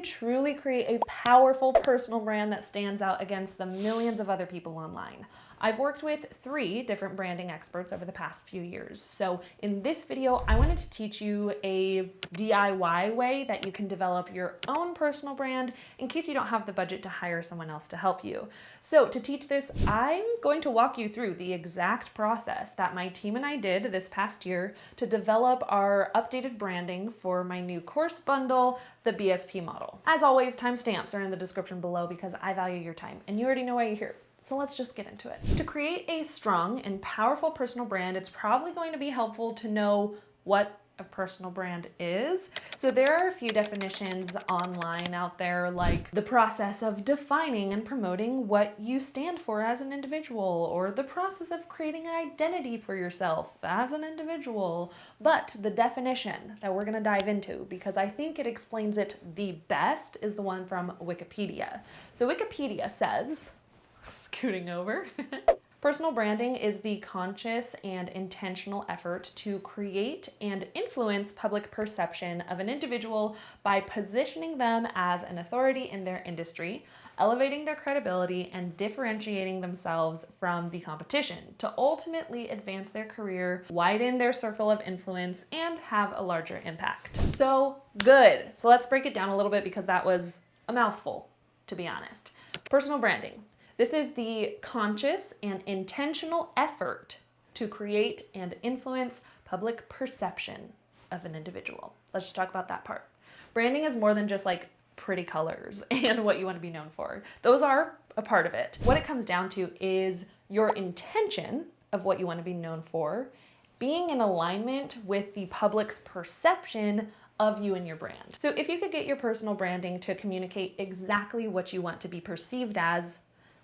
you truly create a powerful personal brand that stands out against the millions of other people online? I've worked with 3 different branding experts over the past few years. So in this video, I wanted to teach you a DIY way that you can develop your own personal brand in case you don't have the budget to hire someone else to help you. So to teach this, I'm going to walk you through the exact process that my team and I did this past year to develop our updated branding for my new course bundle, the BSP model. As always, timestamps are in the description below because I value your time and you already know why you're here. So let's just get into it. To create a strong and powerful personal brand, it's probably going to be helpful to know what a personal brand is. So there are a few definitions online out there, like the process of defining and promoting what you stand for as an individual, or the process of creating an identity for yourself as an individual. But the definition that we're gonna dive into, because I think it explains it the best, is the one from Wikipedia. So Wikipedia says, scooting over. Personal branding is the conscious and intentional effort to create and influence public perception of an individual by positioning them as an authority in their industry, elevating their credibility, and differentiating themselves from the competition to ultimately advance their career, widen their circle of influence, and have a larger impact. So good. So let's break it down a little bit because that was a mouthful, to be honest. Personal branding. This is the conscious and intentional effort to create and influence public perception of an individual. Let's just talk about that part. Branding is more than just like pretty colors and what you want to be known for. Those are a part of it. What it comes down to is your intention of what you want to be known for being in alignment with the public's perception of you and your brand. So if you could get your personal branding to communicate exactly what you want to be perceived as,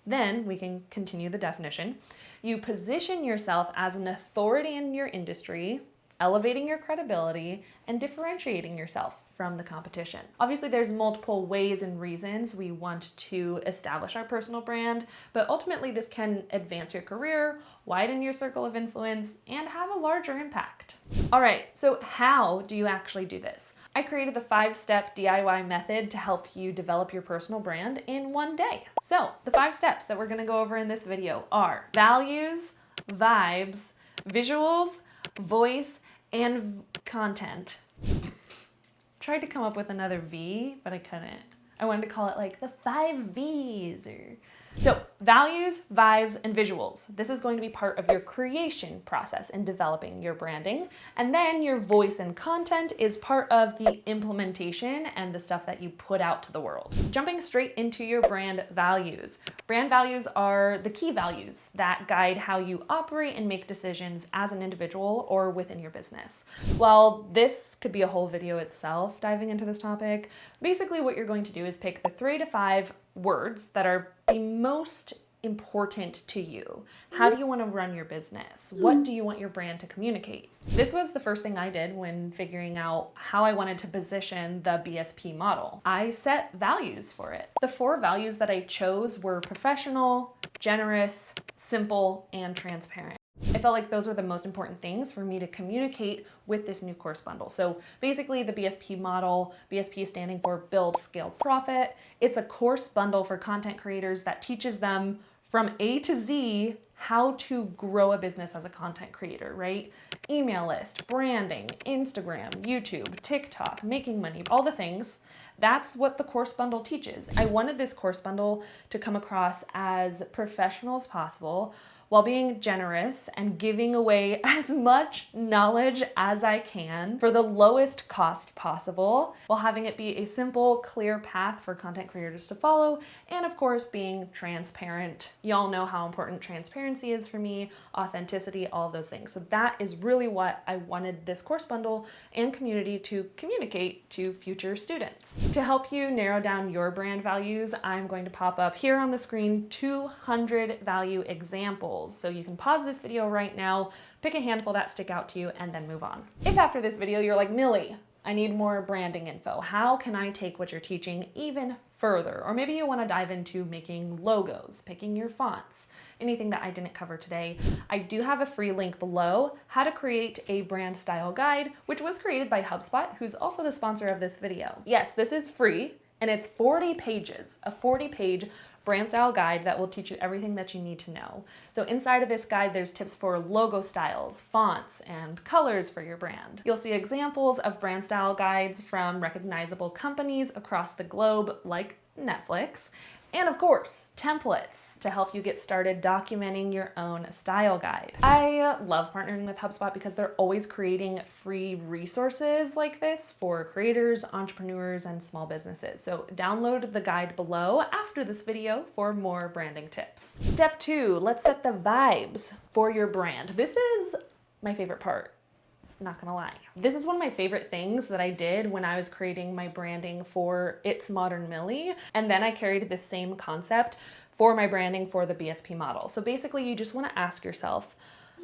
then we can continue the definition. You position yourself as an authority in your industry, elevating your credibility, and differentiating yourself from the competition. Obviously, there's multiple ways and reasons we want to establish our personal brand, but ultimately this can advance your career, widen your circle of influence, and have a larger impact. All right, so how do you actually do this? I created the 5-step DIY method to help you develop your personal brand in one day. So the 5 steps that we're gonna go over in this video are values, vibes, visuals, voice, and content. Tried to come up with another V, but I couldn't. I wanted to call it like the 5 V's So values, vibes, and visuals. This is going to be part of your creation process in developing your branding. And then your voice and content is part of the implementation and the stuff that you put out to the world. Jumping straight into your brand values. Brand values are the key values that guide how you operate and make decisions as an individual or within your business. While this could be a whole video itself diving into this topic, basically what you're going to do is pick the 3 to 5 words that are the most important to you. How do you want to run your business? What do you want your brand to communicate? This was the first thing I did when figuring out how I wanted to position the BSP model. I set values for it. The 4 values that I chose were professional, generous, simple, and transparent. I felt like those were the most important things for me to communicate with this new course bundle. So basically the BSP model, BSP standing for Build, Scale, Profit. It's a course bundle for content creators that teaches them from A to Z how to grow a business as a content creator, right? Email list, branding, Instagram, YouTube, TikTok, making money, all the things. That's what the course bundle teaches. I wanted this course bundle to come across as professional as possible, while being generous and giving away as much knowledge as I can for the lowest cost possible, while having it be a simple, clear path for content creators to follow, and of course being transparent. Y'all know how important transparency is for me, authenticity, all of those things. So that is really what I wanted this course bundle and community to communicate to future students. To help you narrow down your brand values, I'm going to pop up here on the screen 200 value examples. So you can pause this video right now, pick a handful that stick out to you, and then move on. If after this video you're like, Millie, I need more branding info. How can I take what you're teaching even further? Or maybe you want to dive into making logos, picking your fonts, anything that I didn't cover today. I do have a free link below, how to create a brand style guide, which was created by HubSpot, who's also the sponsor of this video. Yes, this is free. And it's 40 pages, a 40-page brand style guide that will teach you everything that you need to know. So inside of this guide, there's tips for logo styles, fonts, and colors for your brand. You'll see examples of brand style guides from recognizable companies across the globe, like Netflix. And of course, templates to help you get started documenting your own style guide. I love partnering with HubSpot because they're always creating free resources like this for creators, entrepreneurs, and small businesses. So download the guide below after this video for more branding tips. Step 2, let's set the vibes for your brand. This is my favorite part. Not gonna lie. This is one of my favorite things that I did when I was creating my branding for It's Modern Millie. And then I carried this same concept for my branding for the BSP model. So basically you just wanna ask yourself,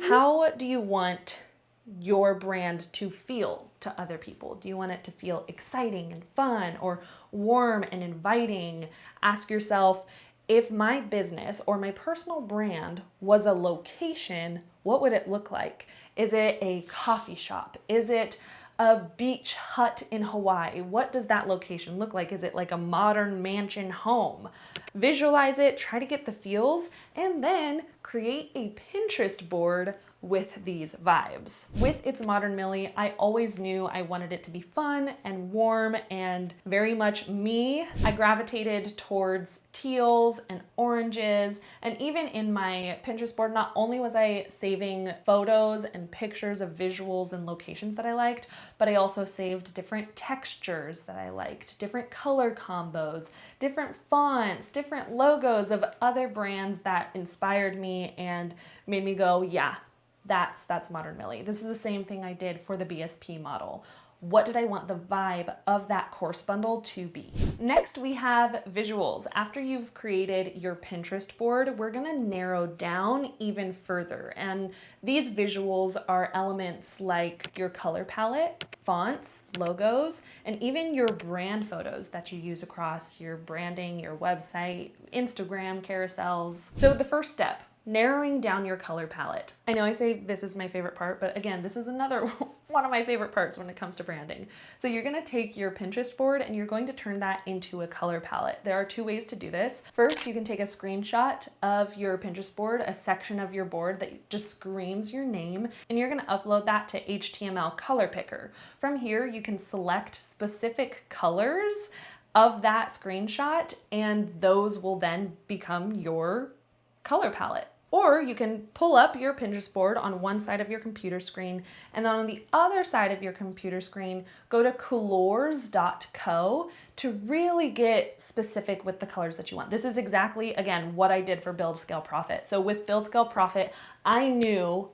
how do you want your brand to feel to other people? Do you want it to feel exciting and fun, or warm and inviting? Ask yourself, if my business or my personal brand was a location, what would it look like? Is it a coffee shop? Is it a beach hut in Hawaii? What does that location look like? Is it like a modern mansion home? Visualize it, try to get the feels, and then create a Pinterest board with these vibes. With It's Modern Millie, I always knew I wanted it to be fun and warm and very much me. I gravitated towards teals and oranges, and even in my Pinterest board, not only was I saving photos and pictures of visuals and locations that I liked, but I also saved different textures that I liked, different color combos, different fonts, different logos of other brands that inspired me and made me go, yeah, that's Modern Millie. This is the same thing I did for the BSP model. What did I want the vibe of that course bundle to be? Next, we have visuals. After you've created your Pinterest board, we're gonna narrow down even further. And these visuals are elements like your color palette, fonts, logos, and even your brand photos that you use across your branding, your website, Instagram, carousels. So the first step, narrowing down your color palette. I know I say this is my favorite part, but again, this is another one of my favorite parts when it comes to branding. So you're gonna take your Pinterest board and you're going to turn that into a color palette. There are 2 ways to do this. First, you can take a screenshot of your Pinterest board, a section of your board that just screams your name, and you're gonna upload that to HTML color picker. From here, you can select specific colors of that screenshot, and those will then become your color palette. Or you can pull up your Pinterest board on one side of your computer screen, and then on the other side of your computer screen, go to colors.co to really get specific with the colors that you want. This is exactly, again, what I did for Build, Scale, Profit. So with Build, Scale, Profit, I knew,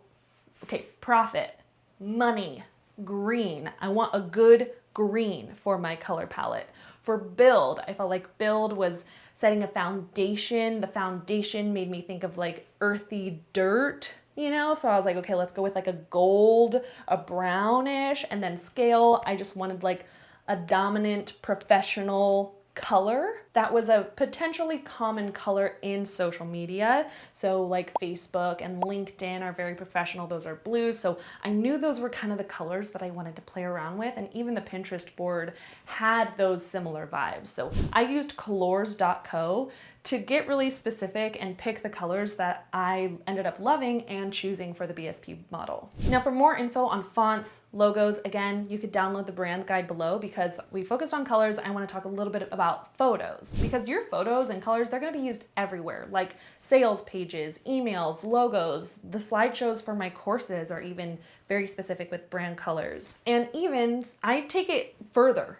okay, profit, money, green. I want a good green for my color palette. For build, I felt like build was setting a foundation. The foundation made me think of like earthy dirt, you know? So I was like, okay, let's go with like a gold, a brownish, and then scale. I just wanted like a dominant professional color that was a potentially common color in social media. So like Facebook and LinkedIn are very professional. Those are blues. So I knew those were kind of the colors that I wanted to play around with. And even the Pinterest board had those similar vibes. So I used colors.co to get really specific and pick the colors that I ended up loving and choosing for the BSP model. Now for more info on fonts, logos, again, you could download the brand guide below. Because we focused on colors, I want to talk a little bit about photos. Because your photos and colors, they're going to be used everywhere, like sales pages, emails, logos. The slideshows for my courses are even very specific with brand colors. And even I take it further.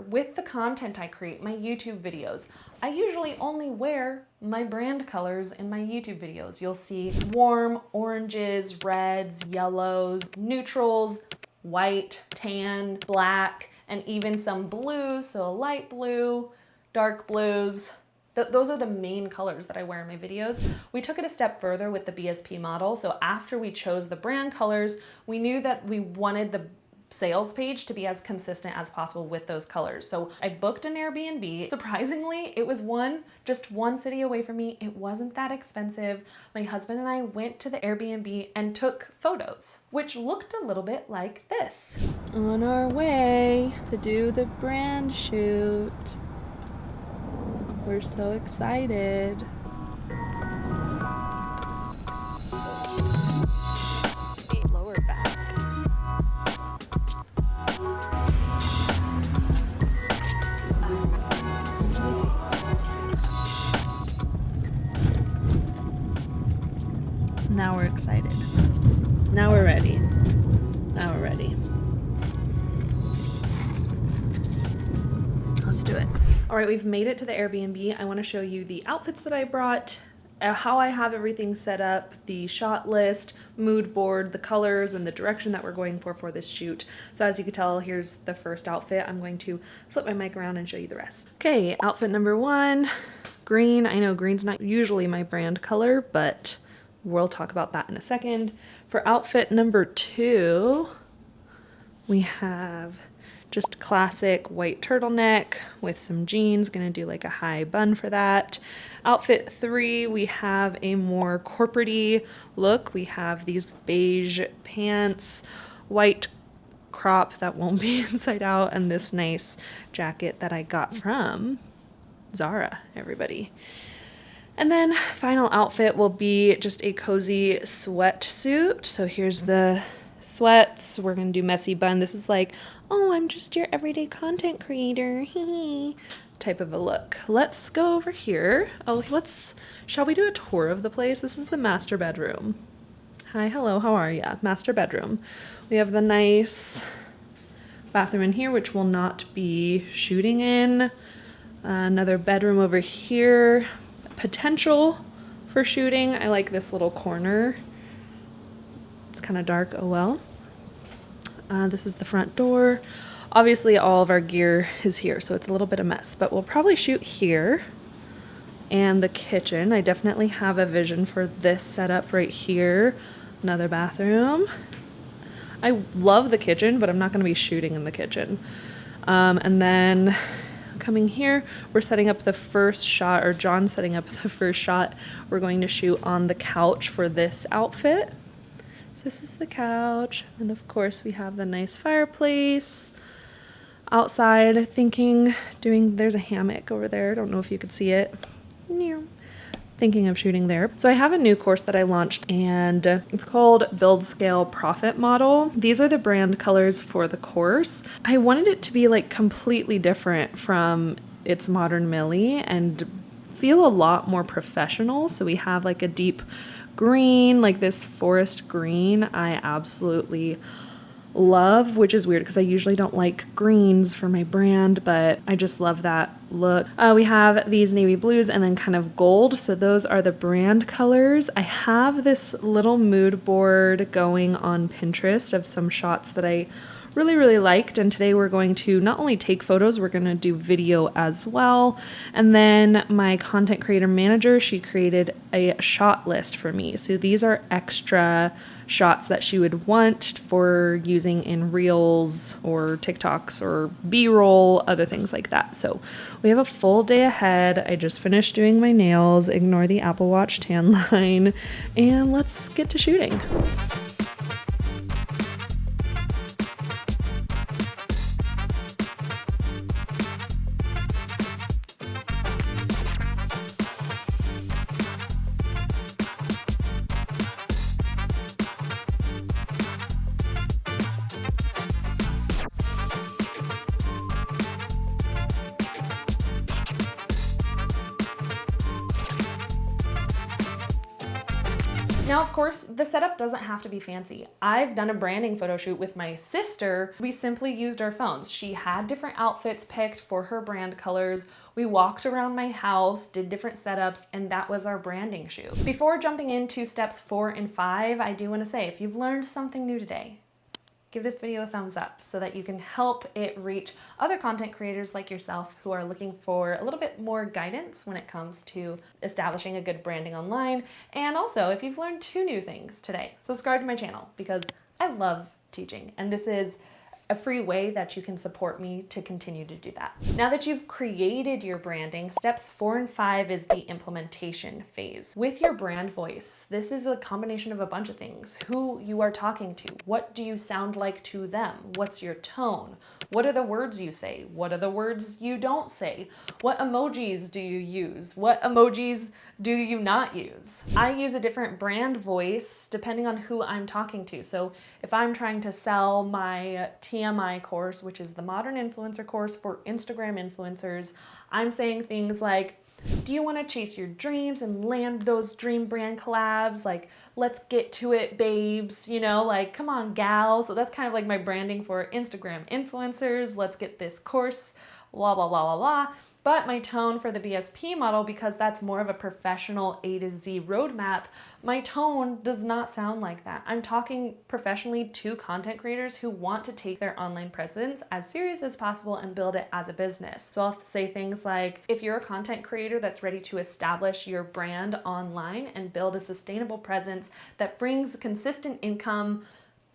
With the content I create, my YouTube videos, I usually only wear my brand colors in my YouTube videos. You'll see warm oranges, reds, yellows, neutrals, white, tan, black, and even some blues, so a light blue, dark blues. Those are the main colors that I wear in my videos. We took it a step further with the BSP model. So after we chose the brand colors, we knew that we wanted the sales page to be as consistent as possible with those colors. So I booked an Airbnb. Surprisingly, it was just one city away from me. It wasn't that expensive. My husband and I went to the Airbnb and took photos, which looked a little bit like this. On our way to do the brand shoot. We're so excited. Lower back. Now we're excited. Now we're ready. Now we're ready. Let's do it. All right, we've made it to the Airbnb. I want to show you the outfits that I brought, how I have everything set up, the shot list, mood board, the colors, and the direction that we're going for this shoot. So as you can tell, here's the first outfit. I'm going to flip my mic around and show you the rest. Okay, outfit number 1, green. I know green's not usually my brand color, but we'll talk about that in a second. For outfit number 2, we have just classic white turtleneck with some jeans. Gonna do like a high bun for that. Outfit 3, we have a more corporate-y look. We have these beige pants, white crop that won't be inside out, and this nice jacket that I got from Zara, everybody. And then final outfit will be just a cozy sweatsuit. So here's the sweats. We're gonna do messy bun. This is like, oh, I'm just your everyday content creator type of a look. Let's go over here. Oh, shall we do a tour of the place? This is the master bedroom. Hi, hello, how are ya? Master bedroom. We have the nice bathroom in here, which we'll not be shooting in. Another bedroom over here. Potential for shooting. I like this little corner. It's kind of dark, oh well. This is the front door. Obviously all of our gear is here, so it's a little bit of a mess, but we'll probably shoot here. And the kitchen. I definitely have a vision for this setup right here. Another bathroom. I love the kitchen, but I'm not going to be shooting in the kitchen. And then coming here, we're setting up the first shot, or John's setting up the first shot. We're going to shoot on the couch for this outfit. So this is the couch, and of course we have the nice fireplace. Outside, there's a hammock over there. I don't know if you could see it. Thinking of shooting there. So I have a new course that I launched, and it's called Build, Scale, Profit Model. These are the brand colors for the course. I wanted it to be like completely different from its Modern Millie and feel a lot more professional. So we have like a deep green, like this forest green. I absolutely love, which is weird because I usually don't like greens for my brand, but I just love that look. We have these navy blues and then kind of gold. So those are the brand colors. I have this little mood board going on Pinterest of some shots that I really liked, and today we're going to not only take photos, we're going to do video as well. And then my content creator manager, she created a shot list for me. So these are extra shots that she would want for using in reels or TikToks or B-roll, other things like that. So we have a full day ahead. I just finished doing my nails, ignore the Apple Watch tan line, and let's get to shooting. Now, of course, the setup doesn't have to be fancy. I've done a branding photo shoot with my sister. We simply used our phones. She had different outfits picked for her brand colors. We walked around my house, did different setups, and that was our branding shoot. Before jumping into steps 4 and 5, I do want to say, if you've learned something new today, give this video a thumbs up so that you can help it reach other content creators like yourself who are looking for a little bit more guidance when it comes to establishing a good branding online. And also, if you've learned 2 new things today, subscribe to my channel because I love teaching. And this is a free way that you can support me to continue to do that. Now that you've created your branding, steps 4 and 5 is the implementation phase. With your brand voice, this is a combination of a bunch of things. Who you are talking to, what do you sound like to them? What's your tone? What are the words you say? What are the words you don't say? What emojis do you use? What emojis do you not use? I use a different brand voice depending on who I'm talking to. So if I'm trying to sell my TMI course, which is the Modern Influencer course for Instagram influencers, I'm saying things like, do you want to chase your dreams and land those dream brand collabs? Like, let's get to it, babes. You know, like, come on, gal. So that's kind of like my branding for Instagram influencers. Let's get this course, blah, blah, blah, blah, blah. But my tone for the BSP model, because that's more of a professional A to Z roadmap, my tone does not sound like that. I'm talking professionally to content creators who want to take their online presence as serious as possible and build it as a business. So I'll say things like, if you're a content creator that's ready to establish your brand online and build a sustainable presence that brings consistent income,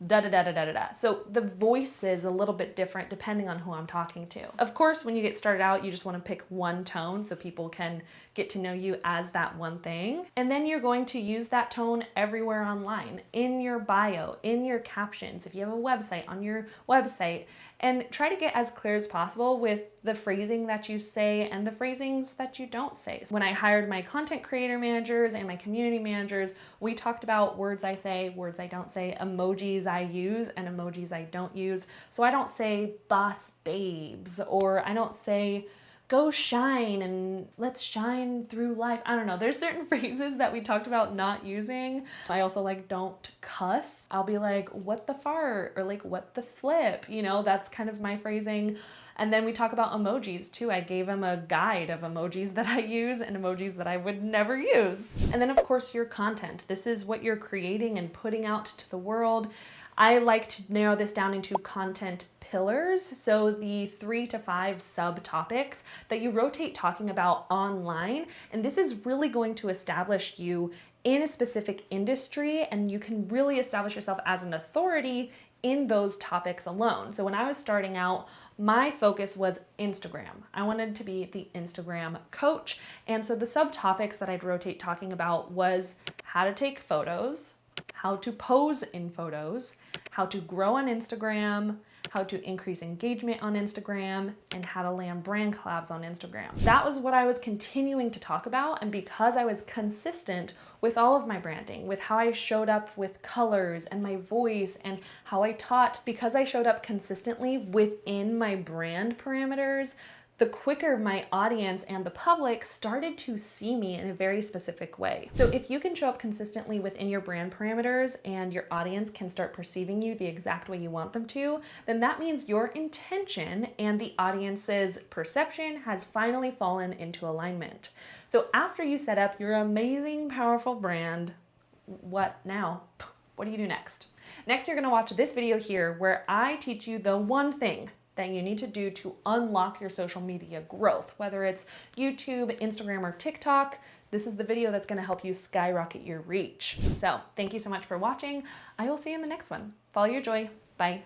da da da da da da. So the voice is a little bit different depending on who I'm talking to. Of course, when you get started out, you just want to pick one tone so people can get to know you as that one thing. And then you're going to use that tone everywhere online, in your bio, in your captions, if you have a website, on your website, and try to get as clear as possible with the phrasing that you say and the phrasings that you don't say. When I hired my content creator managers and my community managers, we talked about words I say, words I don't say, emojis I use and emojis I don't use. So I don't say boss babes, or I don't say go shine and let's shine through life. I don't know. There's certain phrases that we talked about not using. I also like don't cuss. I'll be like, what the fart, or like what the flip, you know, that's kind of my phrasing. And then we talk about emojis too. I gave them a guide of emojis that I use and emojis that I would never use. And then of course your content. This is what you're creating and putting out to the world. I like to narrow this down into content pillars. So the 3 to 5 subtopics that you rotate talking about online. And this is really going to establish you in a specific industry, and you can really establish yourself as an authority in those topics alone. So when I was starting out, my focus was Instagram. I wanted to be the Instagram coach. And so the subtopics that I'd rotate talking about was how to take photos, how to pose in photos, how to grow on Instagram, how to increase engagement on Instagram, and how to land brand collabs on Instagram. That was what I was continuing to talk about, and because I was consistent with all of my branding, with how I showed up with colors and my voice and how I taught, because I showed up consistently within my brand parameters, the quicker my audience and the public started to see me in a very specific way. So if you can show up consistently within your brand parameters and your audience can start perceiving you the exact way you want them to, then that means your intention and the audience's perception has finally fallen into alignment. So after you set up your amazing, powerful brand, what now? What do you do next? Next, you're gonna watch this video here where I teach you the one thing that you need to do to unlock your social media growth, whether it's YouTube, Instagram, or TikTok. This is the video that's gonna help you skyrocket your reach. So thank you so much for watching. I will see you in the next one. Follow your joy. Bye.